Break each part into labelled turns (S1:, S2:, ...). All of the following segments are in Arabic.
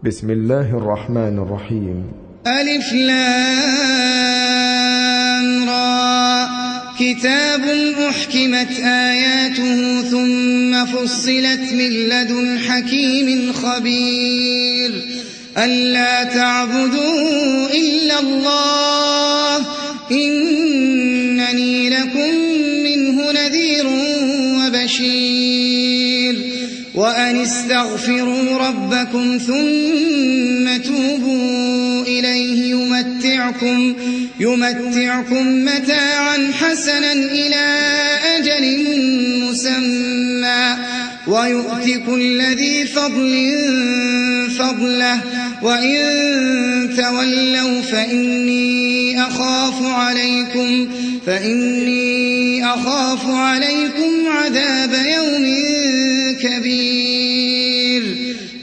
S1: بسم الله الرحمن الرحيم.
S2: ألف لام را، كتاب أحكمت آياته ثم فصلت من لدن حكيم خبير. ألا تعبدوا إلا الله إنني لكم منه نذير وبشير. وأن استغفروا ربكم ثم توبوا إليه يمتعكم متاعا حسنا إلى أجل مسمى ويؤت كل ذي فضل فضله. وإن تولوا فإني أخاف عليكم عذاب يوم كبير.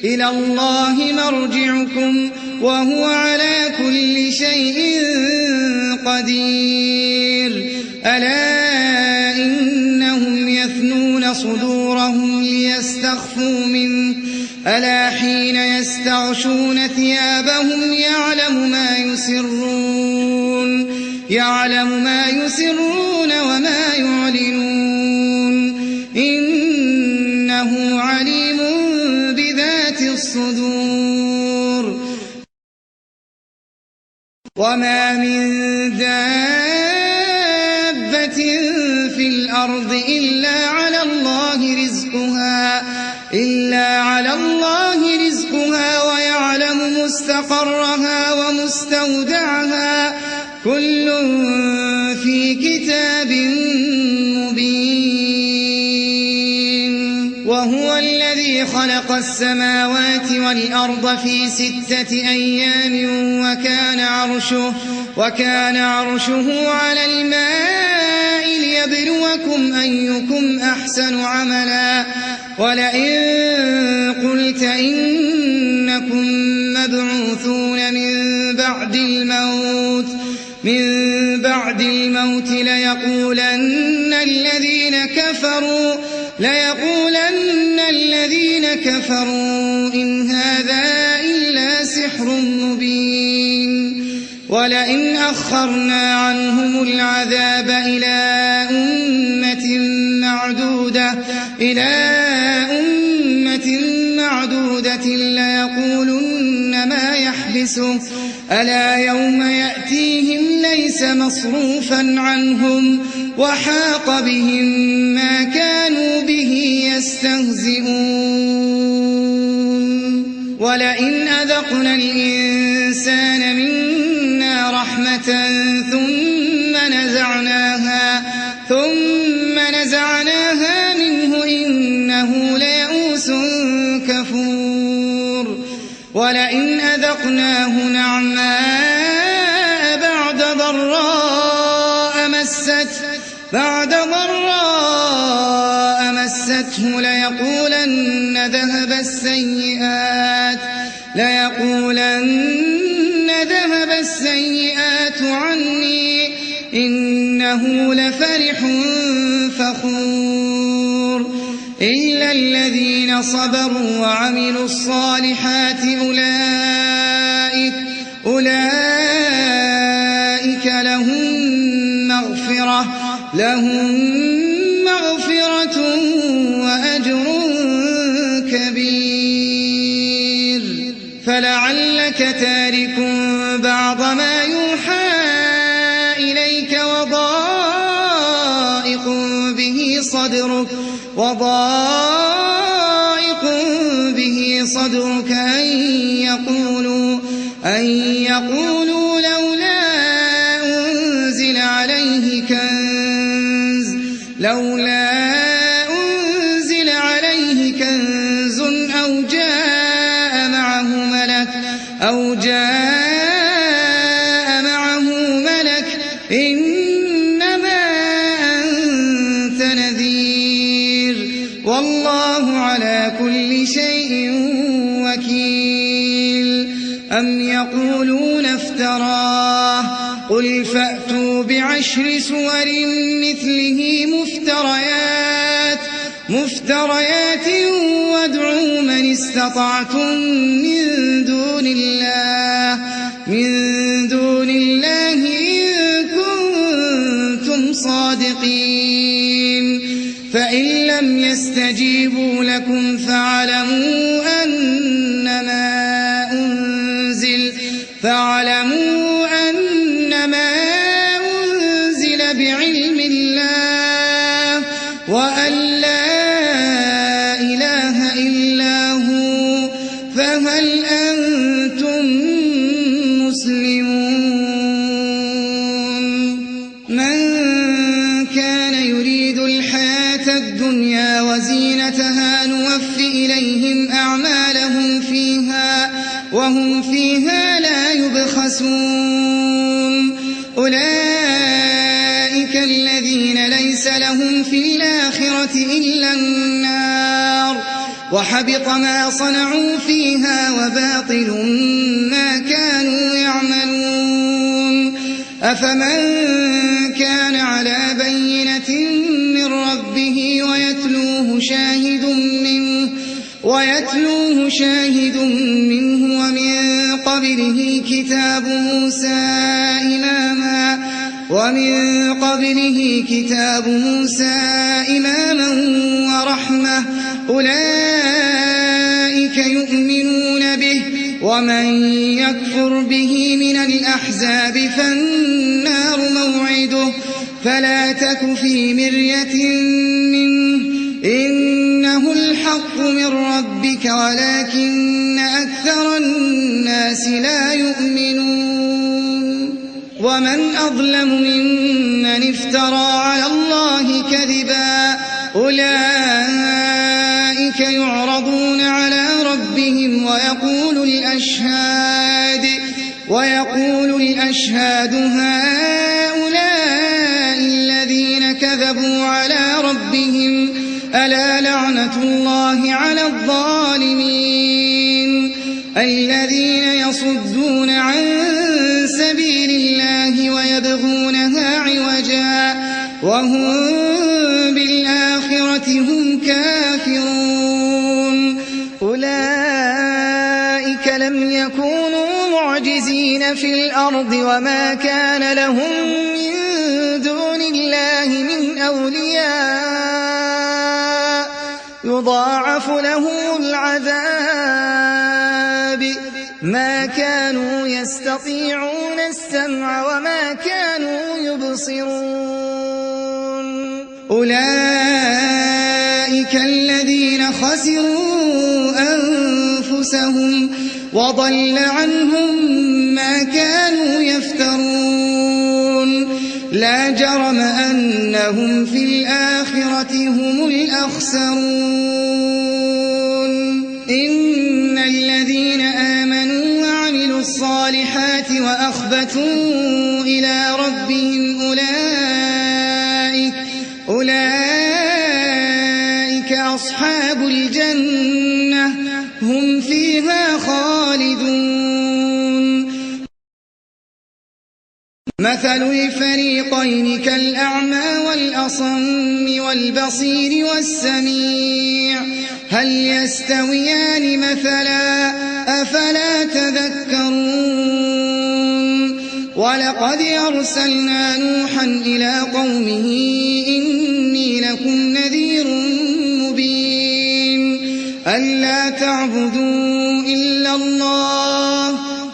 S2: إلى الله مرجعكم وهو على كل شيء قدير. ألا إنهم يثنون صدورهم ليستخفوا منه ألا حين يستغشون ثيابهم يعلم ما يسرون وما يعلنون إنه عليم بذات الصدور. وما من دابة في الأرض إلا على الله رزقها ويعلم مستقرها ومستودعها كل في كتاب مبين. وهو الذي خلق السماوات والأرض في 6 أيام وكان عرشه على الماء ليبلوكم أيكم أحسن عملا. ولئن قلت إنكم مبعوثون من بعد الموت ليقولن الذين كفروا إن هذا إلا سحر مبين. ولئن أخرنا عنهم العذاب إلى أمة معدودة ليقولن ما يحبسه ألا يوم يأتيهم ليس مصروفا عنهم وحاق بهم ما كانوا به يستهزئون. ولئن أذقنا الإنسان منا رحمة ثم نزعناها منه إنه ليئوس كفور. ولئن أذقناه نعماء بعد ضراء مسته ليقولن ذهب السيئات عني إنه لفرح فخور. إلا الذين صبروا وعملوا الصالحات أولئك لهم مغفرة وأجر كبير. فلعلك تارك بعض ما يوحى إليك وضائق به صدرك أن يقولوا لولا أنزل عليه كنز أو جاء معه ملك إنما أنت نذير والله على كل شيء وكيل. أم يقولون افتراه قل فأتوا ب10 سور مثله مفتريات وادعوا من استطعتم من دون فهل أنتم مسلمون من كان يريد الحياة الدنيا وزينتها نوفي إليهم أعمالهم فيها وهم فيها لا يبخسون أولئك الذين ليس لهم في الآخرة إلا النار وحبط ما صنعوا فيها وباطل ما كانوا يعملون أفمن كان على بينة من ربه ويتلوه شاهد منه ومن قبله كتاب موسى إماما ورحمة أولئك يؤمنون به ومن يكفر به من الأحزاب فالنار موعده فلا تك في مرية منه إنه الحق من ربك ولكن أكثر الناس لا يؤمنون ومن أظلم ممن افترى على الله كذبا أولئك يعرضون على ربهم ويقول الأشهاد هؤلاء الذين كذبوا على ربهم ألا لعنة الله على الظالمين الذين يصدون عن سبيل الله ويبغونها عوجا وهم بالآخرة هم كافرون أولئك لم يكونوا معجزين في الأرض وما كان لهم من دون الله من أولياء يضاعف لهم العذاب ما كانوا يستطيعون السمع وما كانوا يبصرون أولئك الذين خسروا أنفسهم وضل عنهم ما كانوا يفترون لا جرم أنهم في الآخرة هم الأخسرون إن الذين آمنوا وعملوا الصالحات وأخبتوا إلى ربهم أولئك أصحاب الجنة هم فيها خالدون مثل الفريقين كالأعمى والأصم والبصير والسميع هل يستويان مثلا أفلا تذكرون ولقد أرسلنا نوحا إلى قومه إني لكم نذير مبين ألا تعبدوا إلا الله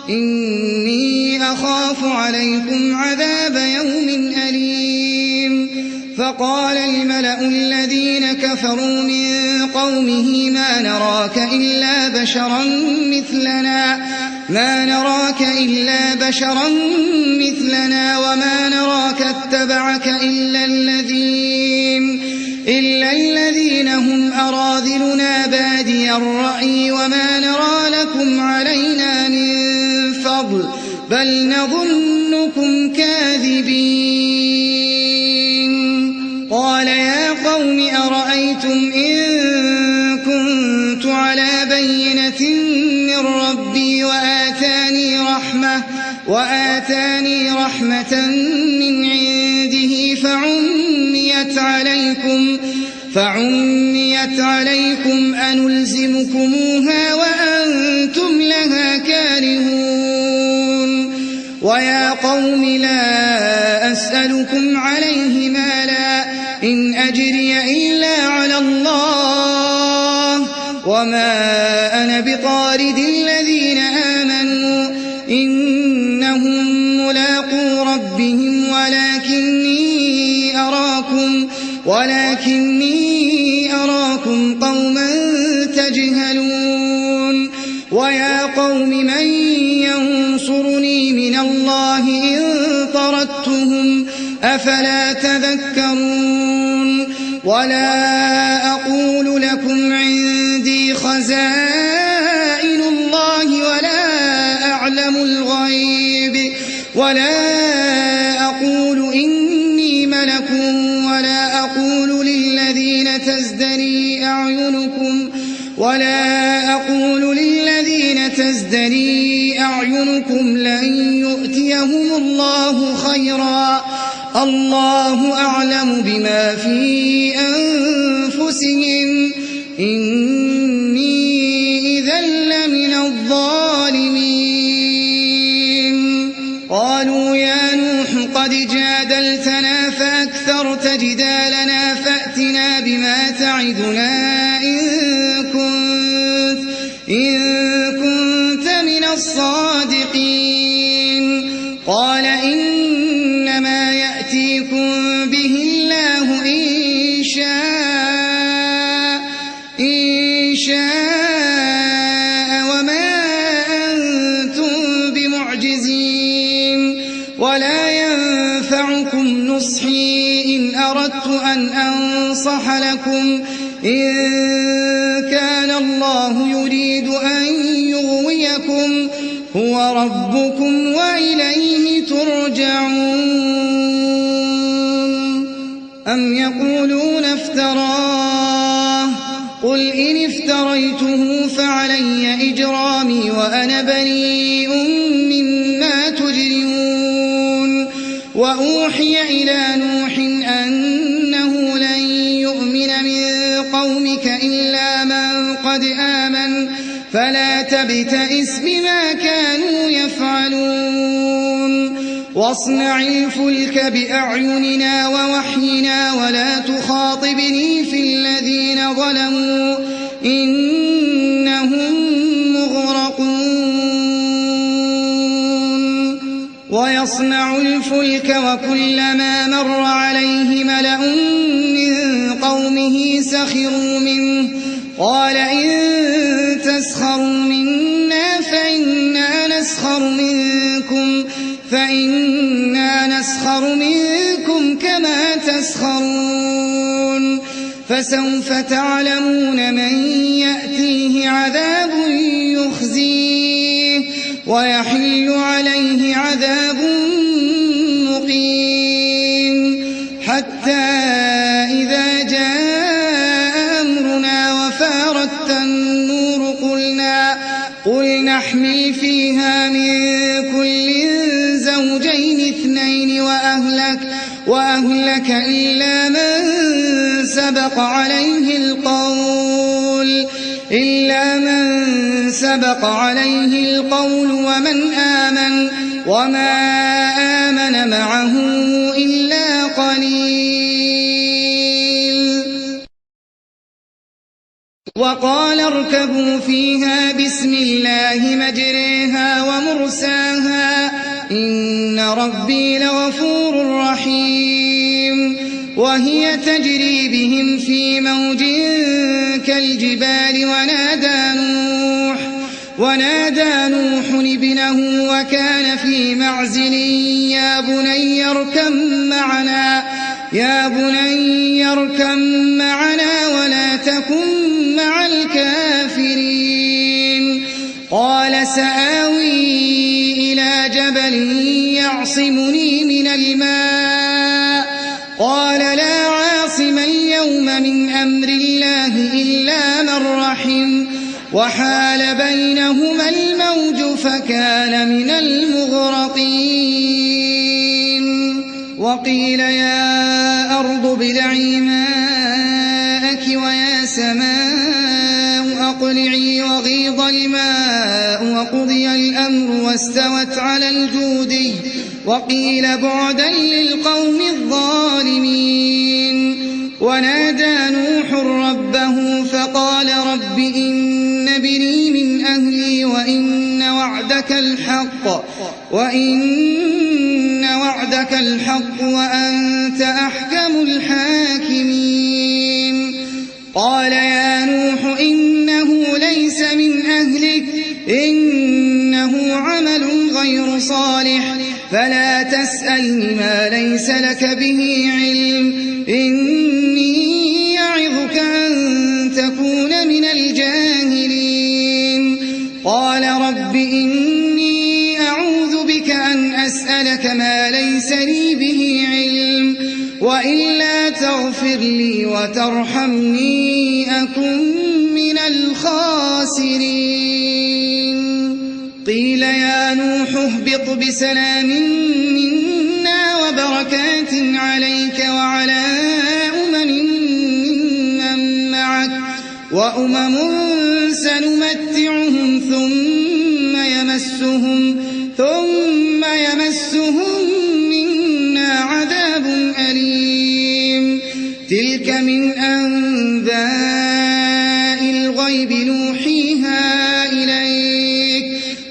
S2: إني أخاف عليكم عذاب يوم أليم فقال الملأ الذين كفروا من قومه ما نراك إلا بشرا مثلنا وما نراك اتبعك إلا الذين هم أراذلنا بادي الرأي وما نرى لكم علينا من فضل بل نظنكم كاذبين قال يا قوم أرأيتم إن كنت على بينة من ربي وآتاني رحمة من عنده فعميت عليكم أنلزمكموها وأنتم لها كارهون ويا قوم لا أسألكم عليه مالا إن أجري إلا على الله وما أنا بطارد الذين آمنوا إنهم ملاقو ربهم ولكني أراكم قوما تجهلون ويا قوم من ينصرني من الله إن طردتهم أفلا تذكرون ولا أقول لكم عندي خزائن الله ولا أعلم الغيب ولا أقول إني ملك ولا أقول للذين تزدري أعينكم لن يؤتيهم الله خيرا الله أعلم بما في أنفسهم إني إذا لمن الظالمين قالوا يا نوح قد جادلتنا فأكثرت جدالنا فأتنا بما تعدنا إن كنت من الصادقين قال إنما يأتيكم به الله إن شاء وما أنتم بمعجزين ولا ينفعكم نصحي إن أردت أن أنصح لكم إن كان الله يريد أن يغويكم هو ربكم وإليه ترجعون أم يقولون افتراه قل إن افتريته فعلي إجرامي وأنا بريء مما تجرمون وأوحي إلى نوح أنه لن يؤمن من قومك إلا من قد آمن فلا تبتئس بما كانوا يفعلون واصنع الفلك بأعيننا ووحينا ولا تخاطبني في الذين ظلموا إنهم مغرقون ويصنع الفلك وكلما مر عليه ملأ من قومه سخروا منه قال إن تسخروا منا فإنا نسخر منكم كما تسخرون فسوف تعلمون من يأتيه عذاب يخزيه ويحل عليه عذاب مقيم حتى إذا جاء أمرنا وفارت النور قل نحمل فيها من كل زوجين اثنين وأهلك إلا من سبق عليه القول ومن آمن وما آمن معه إلا قليل وقال اركبوا فيها بسم الله مجريها ومرساها إن ربي لغفور رحيم وهي تجري بهم في موج كالجبال ونادى نوح ابنه وكان في معزل يا بني اركم معنا ولا تكن مع الكافرين قال سآوي إلى جبل يعصمني من الماء قال لا عاصم اليوم من أمر الله إلا من رحم وحال بينهما الموج فكان من المغرقين وقيل يا أرض ابلعي ماءك ويا سماء أقلعي وغيض الماء وقضي الأمر واستوت على الجودي وقيل بعدا للقوم الظالمين ونادى نوح ربه فقال رب إن ابني من أهلي وإن وعدك الحق وأنت أحكم الحاكمين قال يا نوح إنه ليس من أهلك إنه عمل غير صالح فلا تسألني ما ليس لك به علم إني يعظك أن تكون من الجاهلين قال رب إني أعوذ بك أن أسألك ما ليس لي به علم وإلا تغفر لي وترحمني أكن من الخاسرين قيل يا نوح اهبط بسلام منا وبركات عليك وعلى من معك وأمم سنمتعهم ثم يمسهم منا عذاب أليم تلك من أنباء الغيب نوحيها إليك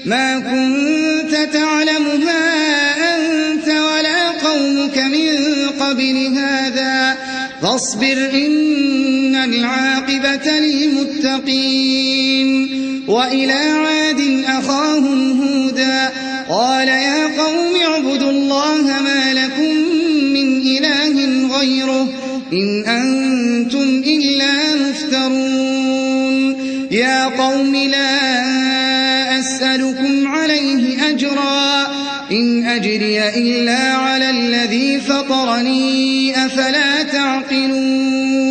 S2: ما كنت تعلمها أنت ولا قومك من قبل هذا فاصبر إن العاقبة للمتقين وإلى عاد أخاهم هودا قال يا قوم اعبدوا الله ما لكم من إله غيره إن أنتم إلا مفترون يا قوم لا أسألكم عليه أجرا إن أجري إلا على الذي فطرني أفلا تعقلون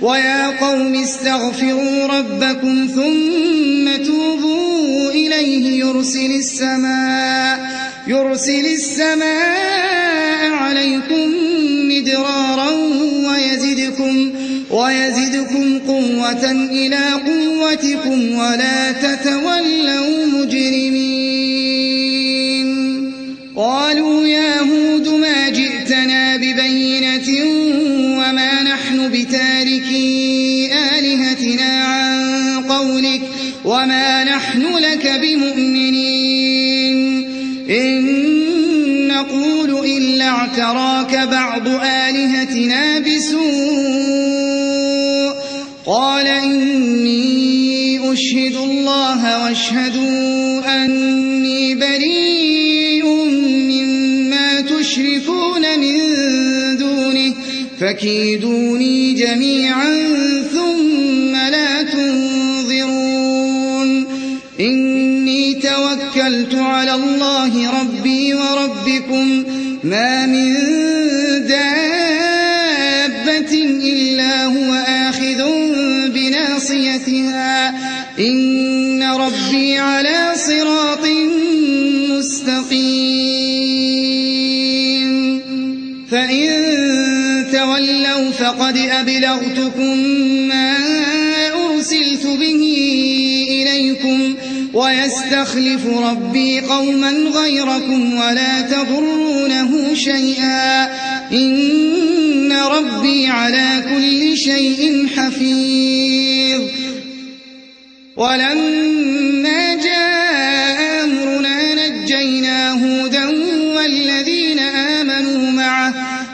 S2: ويا قوم استغفروا ربكم ثم توبوا إليه يرسل السماء عليكم مدرارا ويزدكم قوة إلى قوتكم ولا تتولوا مجرمين قالوا يا هود ما جئتنا ببينة وما نحن بتاركي آلهتنا عن قولك وما نحن لك بمؤمنين إن نقول إلا اعتراك بعض آلهتنا بسوء قال إني أشهد الله واشهدوا أني بريء مما تشركون من دونه فكيدوني جميعا ثم لا تنظرون إني توكلت على الله ربي وربكم ما من دابة إلا هو آخذ بناصيتها إن ربي على صراط مستقيم فإن تولوا فقد أبلغتكم ما أرسلت به إليكم ويستخلف ربي قوما غيركم ولا تضرونه شيئا إن ربي على كل شيء حفيظ ولما جاء أمرنا نجينا هودا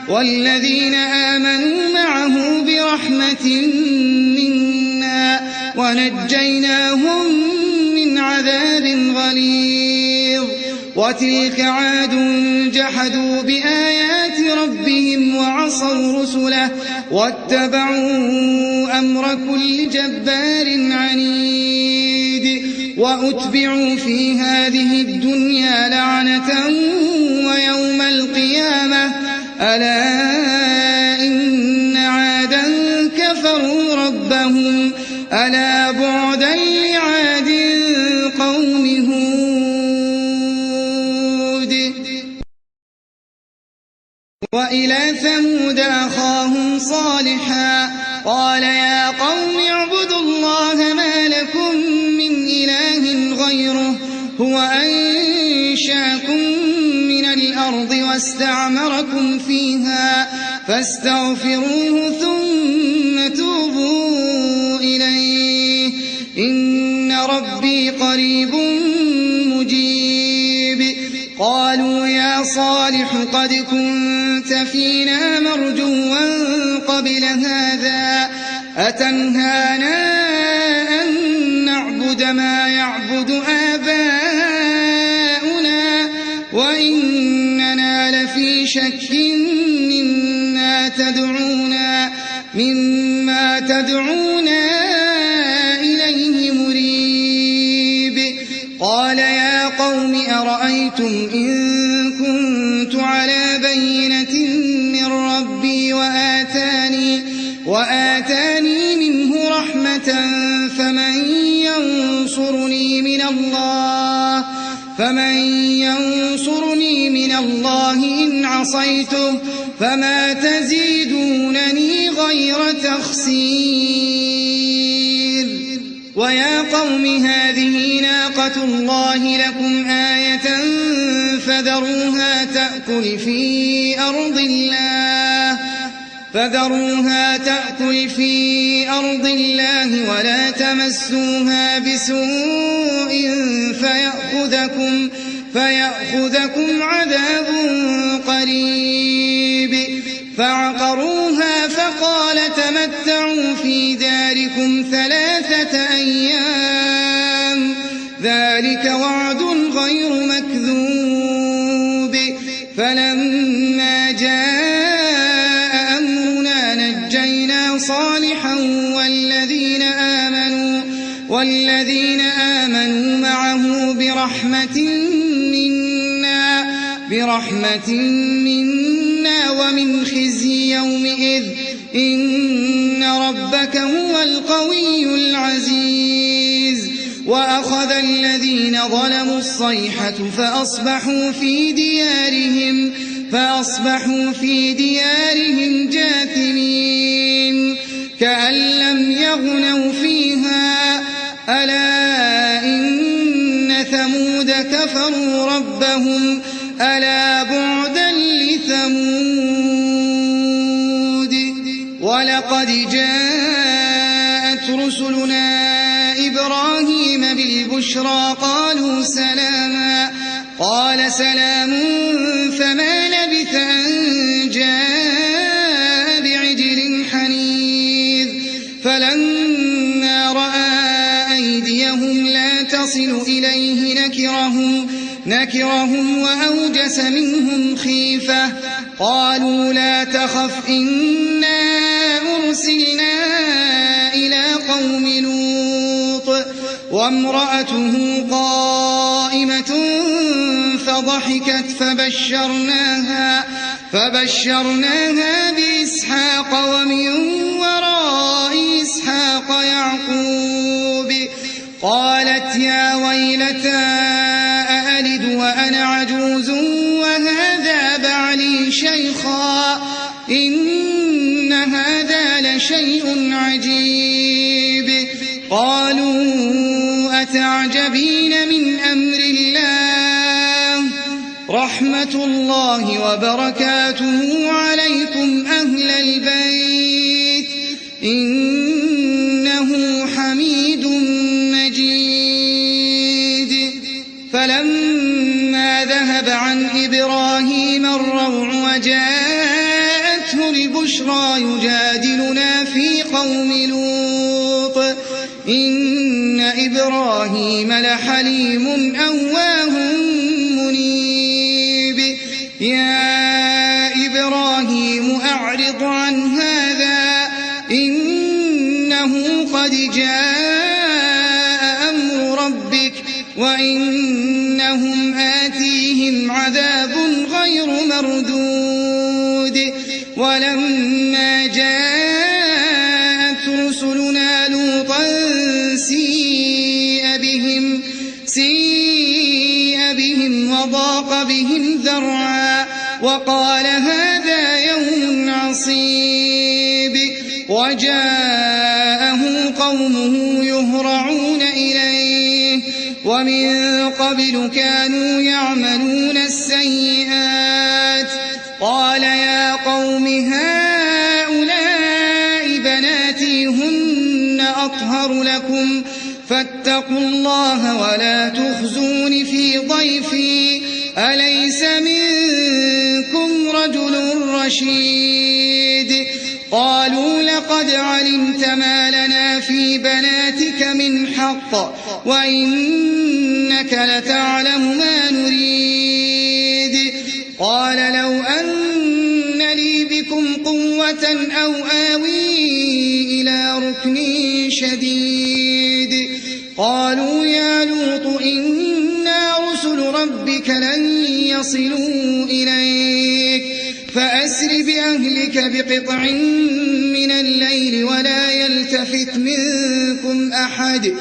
S2: والذين آمنوا معه برحمة منا ونجيناهم من عذاب غليظ وتلك عاد جحدوا بآيات ربهم وعصوا رسله واتبعوا أمر كل جبار عنيد وأتبعوا في هذه الدنيا لعنة ويوم القيامة ألا إن عادا كفروا ربهم ألا بعدا لعاد قوم هود وإلى ثمود أخاهم صالحا قال يا قوم اعبدوا الله ما لكم من إله غيره هو أنشاكم من الأرض واستعمركم فيها فاستغفروه ثم توبوا إليه إن ربي قريب مجيب قالوا يا صالح قد كنت فينا مرجوا قبل هذا أتنهانا أن نعبد ما يعبد آباؤنا وإننا لفي شك مما تدعونا إليه مريب. قال يا قوم أرأيتم إن كنت على بينة من ربي وآتاني منه رحمة فمن ينصرني من الله إن عصيته فما تزيدونني غير تخسير. ويا قوم هذه ناقة الله لكم آية فذروها تأكل في أرض الله ولا تمسوها بسوء فيأخذكم عذاب قريب. فعقروها فقال تمتعوا في داركم 3 أيام ذلك وعد غير مكذوب. فلما جاء أمرنا نجينا صالحا والذين آمنوا معه برحمة منا ومن خزي يومئذ إن ربك هو القوي العزيز. وأخذ الذين ظلموا الصيحة فأصبحوا في ديارهم جاثمين كأن لم يغنوا فيها ألا إن ثمود كفروا ربهم ألا بعدا لثمود. ولقد جاءت رسلنا إبراهيم بالبشرى قالوا سلاما قال سلام فما لبث أن جاء بعجل حنيذ. فلما رأى أيديهم لا تصل إليه نكرهم وأوجس منهم خيفة. قالوا لا تخف إنا أرسلنا إلى قوم لوط وامرأته قائمة فضحكت فبشرناها بإسحاق ومن وراء إسحاق يعقوب. قالت يا ويلتى أألد وأنا عجوز وهذا بعلي شيخا إن هذا لشيء عجيب. قالوا أتعجبين من أمر الله رحمة الله وبركاته عليكم أهل البيت إنه حميد مجيد. فلما ذهب عن إبراهيم الروع وجاءته البشرى يجادلنا في قوم لوط إن إبراهيم لحليم أواه منيب. يا إبراهيم أعرض عن هذا إنه قد جاء أمر ربك وإنهم آتيهم عذاب غير مردود. ولما جاءت رسلنا لوطا سيء بهم وضاق بهم ذرعا وقال هذا يوم عصيب. وجاءه قومه يهرعون إليه ومن قبل كانوا يعملون السيئات. قال يا قوم هؤلاء بناتي هن أطهر لكم فاتقوا الله ولا تخزون في ضيفي أليس منكم رجل رشيد. قالوا لقد علمت ما لنا في بناتك من حق وإنك إنك لتعلم ما نريد قال لو أن لي بكم قوة أو آوي إلى ركن شديد قالوا يا لوط إنا رسل ربك لن يصلوا إليك فأسر بأهلك بقطع من الليل ولا يلتفت منكم أحد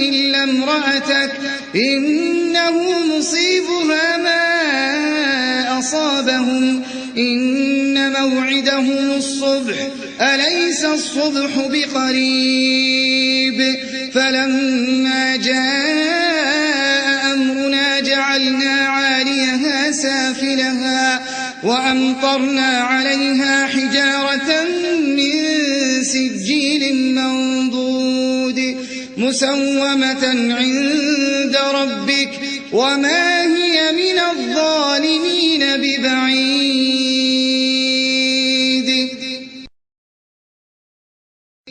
S2: إلا امرأتك إنه مصيبها ما أصابهم إن موعدهم الصبح أليس الصبح بقريب فلما جاء أمرنا جعلنا عاليها سافلها وأمطرنا عليها حجارة من سجيل منضود مسومة عند ربك وما هي من الظالمين ببعيد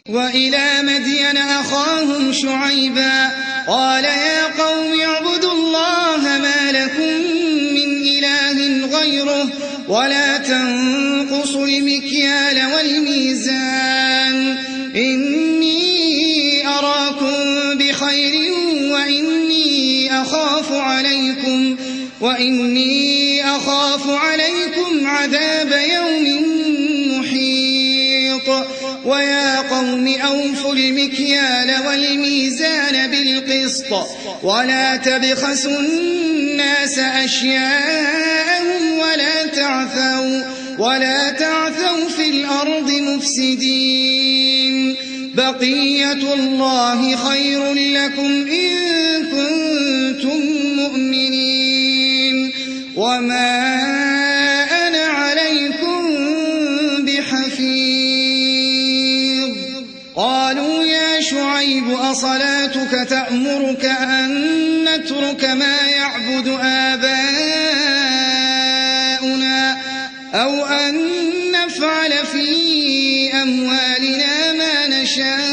S2: وإلى مدين أخاهم شعيبا قال يا قوم اعبدوا الله ما لكم من إله غيره ولا تنقصوا المكيال والميزان إني أراكم بخير وإني أخاف عليكم عذاب يوم محيط ويا قوم أوفوا المكيال والميزان بالقسط ولا تبخسوا الناس أشياءهم ولا تعثوا في الأرض مفسدين بقية الله خير لكم إن كنتم مؤمنين وما أنا عليكم بحفيظ قالوا يا شعيب أصلاتك تأمرك أن نترك ما يعبد آباؤنا أو أن نفعل في أموالنا ما نشاء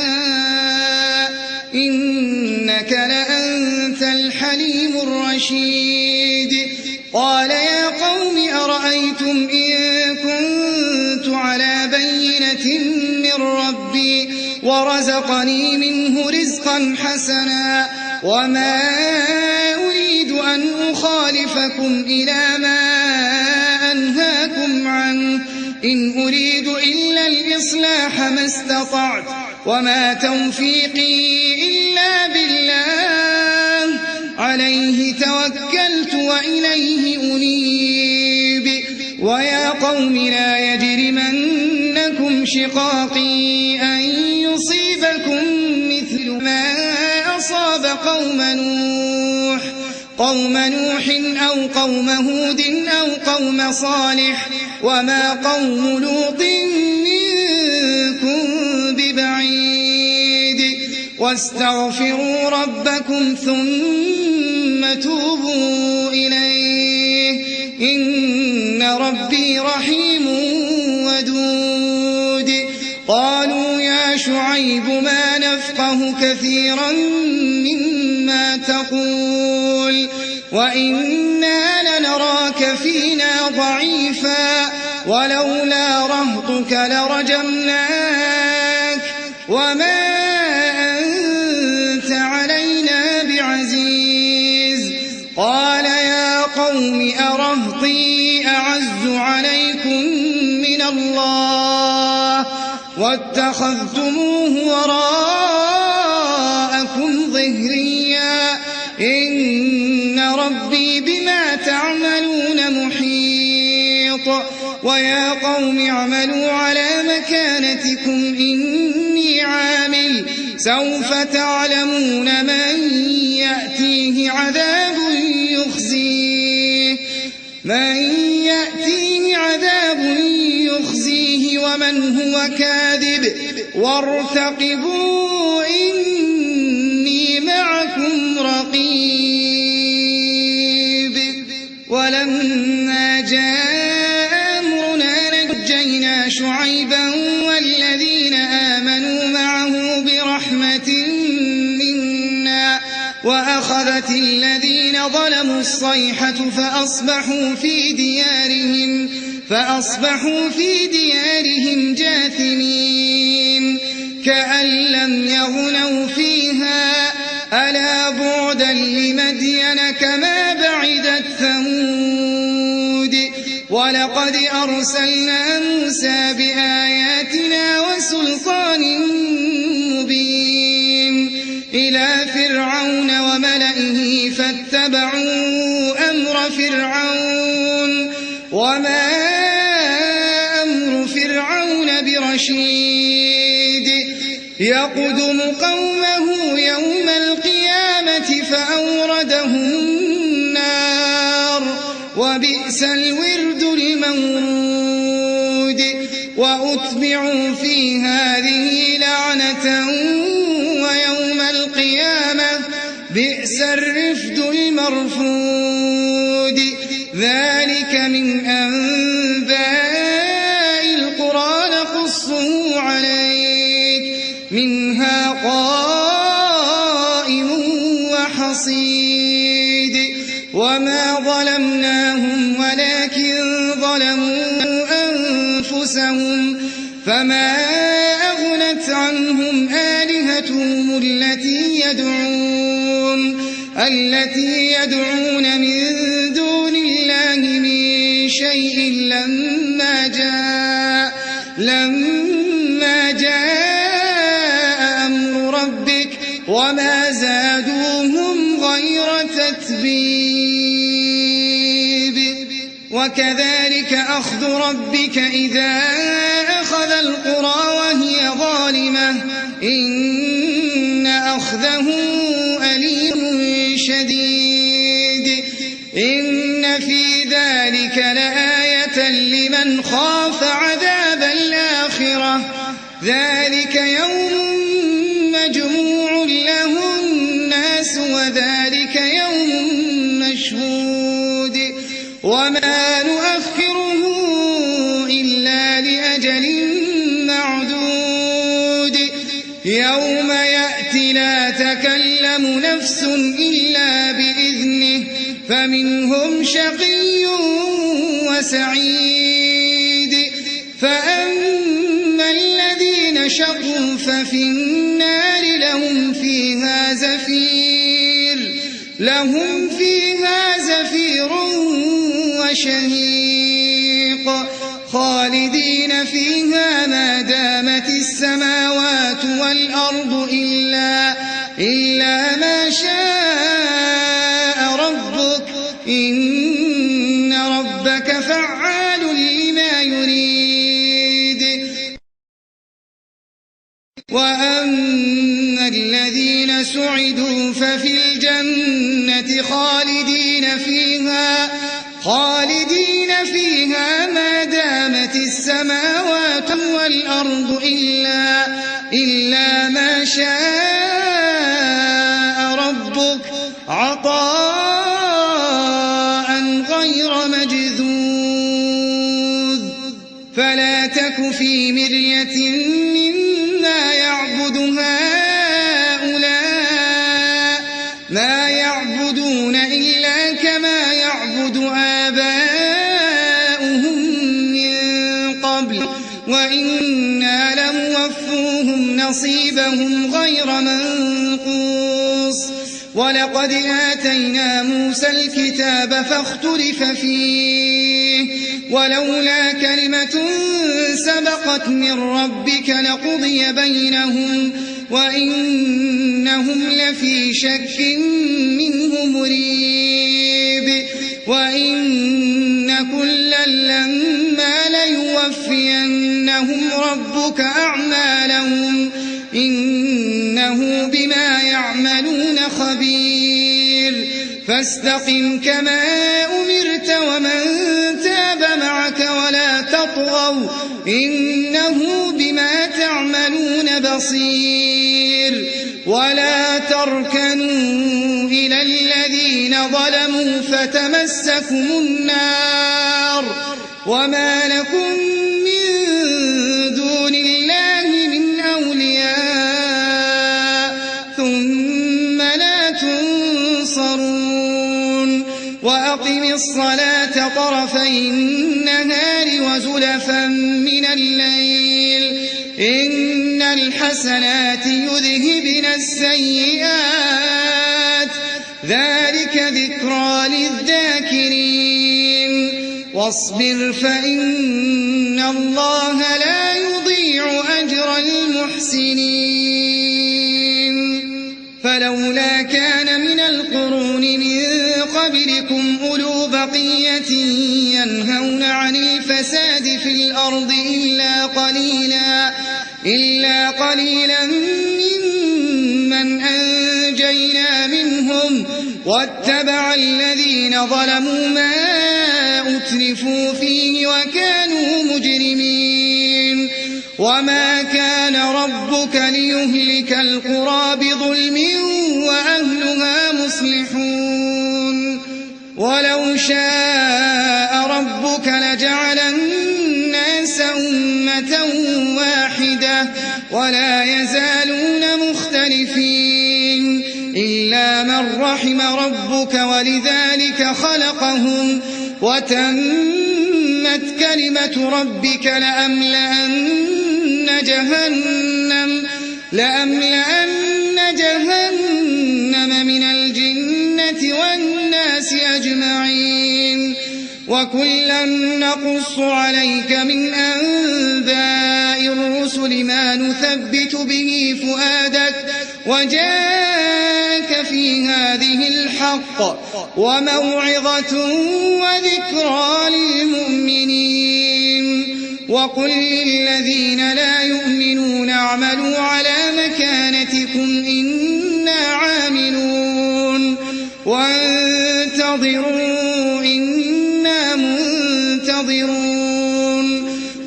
S2: إنك لأنت الحليم الرشيد قال يا قوم أرأيتم إن كنت على بينة من ربي ورزقني منه رزقا حسنا وما أريد أن أخالفكم إلى ما أنهاكم عنه إن أريد إلا الإصلاح ما استطعت وما توفيقي إلا بالله عليه توكلت وإليه أنيب ويا قوم لا يجرمنكم شقاقي أن يصيبكم مثل ما أصاب قوم نوح أو قوم هود أو قوم صالح وما قوم لوط منكم ببعيد واستغفروا ربكم ثم توبوا إليه إن ربي رحيم ودود قالوا يا شعيب ما نفقه كثيرا مما تقول وإنا لنراك فينا ضعيفا ولولا رهطك لرجمناك وما أنت علينا بعزيز قال يا قوم أرهطي أعز عليكم من الله واتخذتموه وراءكم ظهريا إن ربي بما تعملون محيط ويا قوم اعملوا على مكانتكم إني عامل سوف تعلمون من يأتيه عذاب يخزيه ومن هو كاذب وارتقبوا إني معكم رقيب ولما جاء أمرنا نجينا شعيبا والذين آمنوا معه برحمة وأخذت الذين ظلموا الصيحة فأصبحوا في ديارهم جاثمين كأن لم يغنوا فيها ألا بعدا لمدين كما بعدت ثمود ولقد أرسلنا موسى بآياتنا وسلطان مبين إلى فرعون وملئه فاتبعوا أمر فرعون وما أمر فرعون برشيد يقدم قومه يوم القيامة فأوردهم النار وبئس الورد المورود وأتبعوا في هذه لعنة ويوم القيامة بئس الرفد المرفود ذلك من أنباء القرى نقصه عليك منها قائم وحصيد وما ظلمناهم ولكن ظلموا أنفسهم فما أغنت عنهم آلهتهم التي يدعون من دون الله من شيء لما جاء أمر ربك وما زادوهم غير تتبيب وكذلك أخذ ربك إذا أخذ القرى وهي ظالمة إن أخذه أليم شديد إن في ذلك لآية لمن خاف عذاب الآخرة ذلك يوم مجموع له الناس وذلك يوم مشهود وما نؤخره إلا لأجل معدود يوم يأتي لا تكلم نفس إلا بإذنه فمنهم شقي وسعيد فأما الذين شقوا ففي النار لهم فيها زفير وشهيق خالدين فيها ما دامت السماوات والأرض إلا ما شاء ربك إن ربك فعال لما يريد وأما الذين سعدوا ففي الجنة خالدين فيها ما دامت السماوات والأرض إلا ما شاء ربك عطاء غير مجذوذ فلا تك في مرية مما يعبد هؤلاء ما يعبدون إلا كما يعبد آباؤهم من قبل وإنا لموفوهم نصيبهم غير منقوص ولقد آتينا موسى الكتاب فاختلف فيه ولولا كلمة سبقت من ربك لقضي بينهم وإنهم لفي شك منه مريب وإن كلا لما ليوفينهم ربك أعمالهم إنه بما يعملون خبير فاستقم كما أمرت ومن تاب معك ولا تطغوا إنه بما تعملون بصير ولا تركنوا إلى الذين ظلموا فتمسكم النار وما لكم من دون الله من أولياء ثم لا تنصرون وأقم الصلاة طرفي النهار وزلفا من الليل إن الحسنات يذهبن السيئات ذلك ذكرى للذاكرين واصبر فإن الله لا يضيع أجر المحسنين فلولا كان من القرون من قبلكم أولو بقية ينهون عن الفساد في الأرض إلا قليلا ممن أنجينا منهم واتبع الذين ظلموا ما أترفوا فيه وكانوا مجرمين وما كان ربك ليهلك القرى بظلم وأهلها مصلحون ولو شاء ربك لجعل الناس أمة واحدة ولا يزالون مختلفين إلا من رحم ربك ولذلك خلقهم وتمت كلمة ربك لأملأن جهنم من الجنة والناس أجمعين وكلا نقص عليك من أنباء الرسل ما نثبت به فؤادك وجاءك في هذه الحق وموعظة وذكرى للمؤمنين وقل للذين لا يؤمنون اعملوا على مكانتكم إنا عاملون وانتظروا إنا منتظرون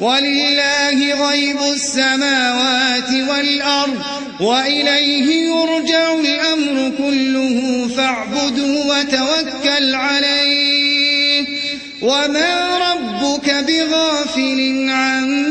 S2: ولله غيب السماوات والأرض وإليه يرجع الأمر كله فاعبده وتوكل عليه وما ربك بغافل عما